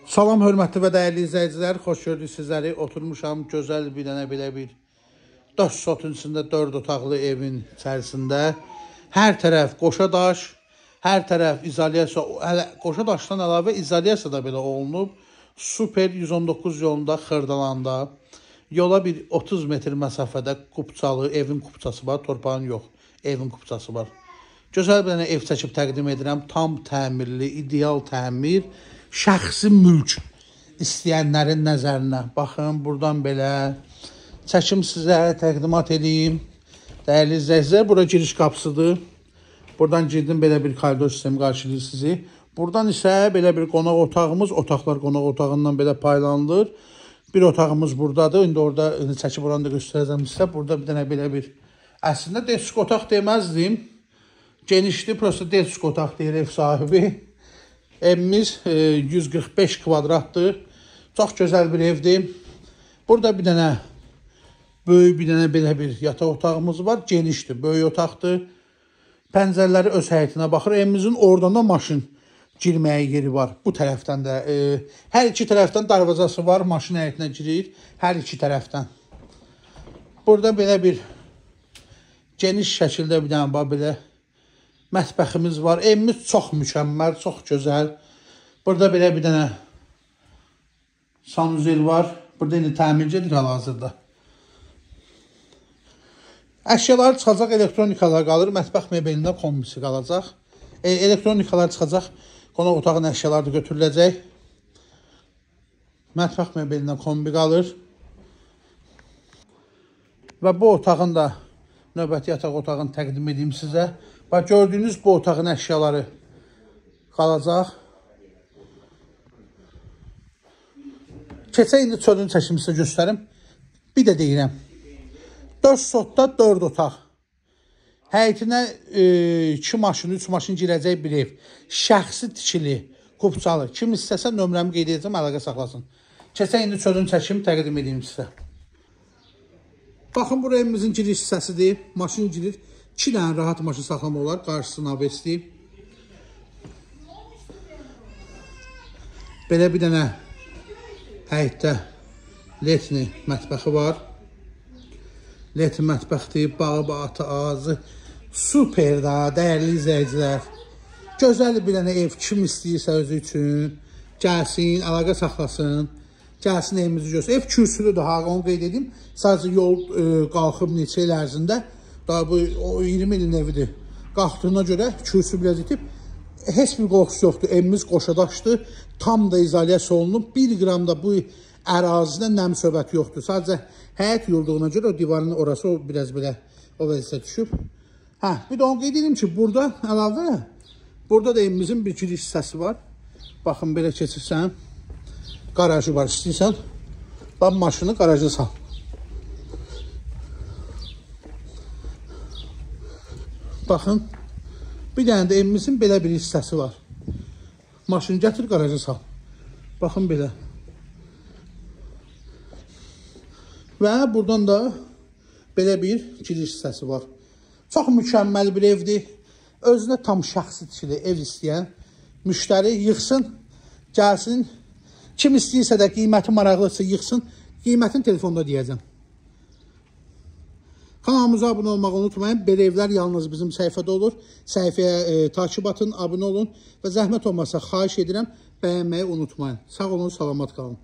Salam, hörmətli və dəyərli izləyicilər, xoş gördük sizləri. Oturmuşam gözəl bir dənə belə bir daş sotun içində 4 otaqlı evin içərisində. Hər tərəf qoşa daş, hər tərəf izolyasiya, qoşa daşdan əlavə izolyasiya da belə olunub. Super 119 yolunda Xırdalanda. Yola bir 30 metr məsafədə kupçalı, evin kupçası var, torpağın yox, evin kupçası var. Gözəl bir dənə ev çəkib təqdim edirəm. Tam təmirli, ideal təmir. Şəxsi mülk istəyənlərin nəzərinə. Baxın, buradan belə çəkim sizə təqdimat edeyim. Dəyərli izləyicilər, bura giriş qapısıdır. Buradan girdim, belə bir koridor sistemi qarşılayır sizi. Buradan isə belə bir qonaq otağımız, otaqlar qonaq otağından belə paylanılır. Bir otağımız buradadır. İndi orada çəkib oranı da göstərəcəm sizə. Burada bir dənə belə bir, əslində desk otaq deməzdim. Genişli, prosta desk otaq deyir ev sahibi. Evimiz 145 kvadratdır. Çox gözəl bir evdir. Burada bir dənə böyük bir dənə belə bir yataq otağımız var. Genişdir, böyük otaqdır. Pəncərələri öz həyətinə baxır. Evimizin oradan da maşın girməyə yeri var. Bu tərəfdən də hər iki tərəfdən darvazası var. Maşın həyətinə girir. Hər iki tərəfdən. Burada belə bir geniş şəkildə bir dənə var belə mətbəximiz var. Evimiz çox mükəmməl, çox gözəl. Burada belə bir dənə sanuzel var. Burada indi təmircidir hal-hazırda. Əşyalar çıxacaq, elektronikalar qalır. Mətbəx mebelində kombisi qalacaq. Elektronikalar çıxacaq. Qonaq otağın əşyaları da götürüləcək. Mətbəx mebelində kombi qalır. Və bu otağın da növbəti yataq otağını təqdim edeyim sizə. Bax, gördüyünüz bu otağın əşyaları qalacaq. Keçə indi çölün çəkimi sizə göstərim. Bir də deyirəm. 4 sotda 4 otaq. Həyətinə 2 maşın, 3 maşın girəcək bir ev. Şəxsi tikili, kupçalı. Kim istəsə nömrəmi qeyd edəcəm, əlaqə saxlasın. Keçə indi çölün çəkimi təqdim edeyim sizə. Baxın, bura evimizin giriş hissəsidir. Maşın girir. 2 dənə rahat maşın saxlama olar. Qarşısını abesli. Belə bir dənə həyətdə letni mətbəxi var. Letni mətbəxdir. Bağı, batı, ağzı. Super da, dəyərli izləyicilər. Gözəl bir dənə ev. Kim istəyirsə özü üçün gəlsin, əlaqə saxlasın. Gəlsin evimizi görsün. Ev kürsülüdür, onu qeyd edeyim. Sadəcə yol qalxıb neçə il ərzində. Daha bu 20 ilin evidir. Qalxdığına görə kürsü biraz itib. Heç bir qorxusu yoxdur. Evimiz qoşadaşdır. Tam da izolyasiya olunub. 1 qram da bu ərazidə nəm söhbəti yoxdur. Sadəcə həyət yolduğuna görə o divarın orası o biraz belə o vəziyyətə düşüb. Bir də onu qeyd edeyim ki, burada əlavə, burada da evimizin bir giriş hissəsi var. Baxın, belə keçirsən. Qarajı var, istəyirsən. Bax, maşını qaraja sal. Baxın, bir dənə də evimizin belə bir hissəsi var. Maşını gətir, qaraja sal. Baxın, belə. Və buradan da belə bir giriş hissəsi var. Çox mükəmməl bir evdir. Özünə tam şəxsi tikili ev istəyən müştəri yığsın, gəlsin. Kim istəyirsə də qiyməti maraqlısı yığsın. Qiymətini telefonda deyəcəm. Kanalımıza abunə olmağı unutmayın. Belə evlər yalnız bizim səhifədə olur. Səhifəyə takip atın, abunə olun və zəhmət olmasa xahiş edirəm, bəyənməyi unutmayın. Sağ olun, salamat qalın.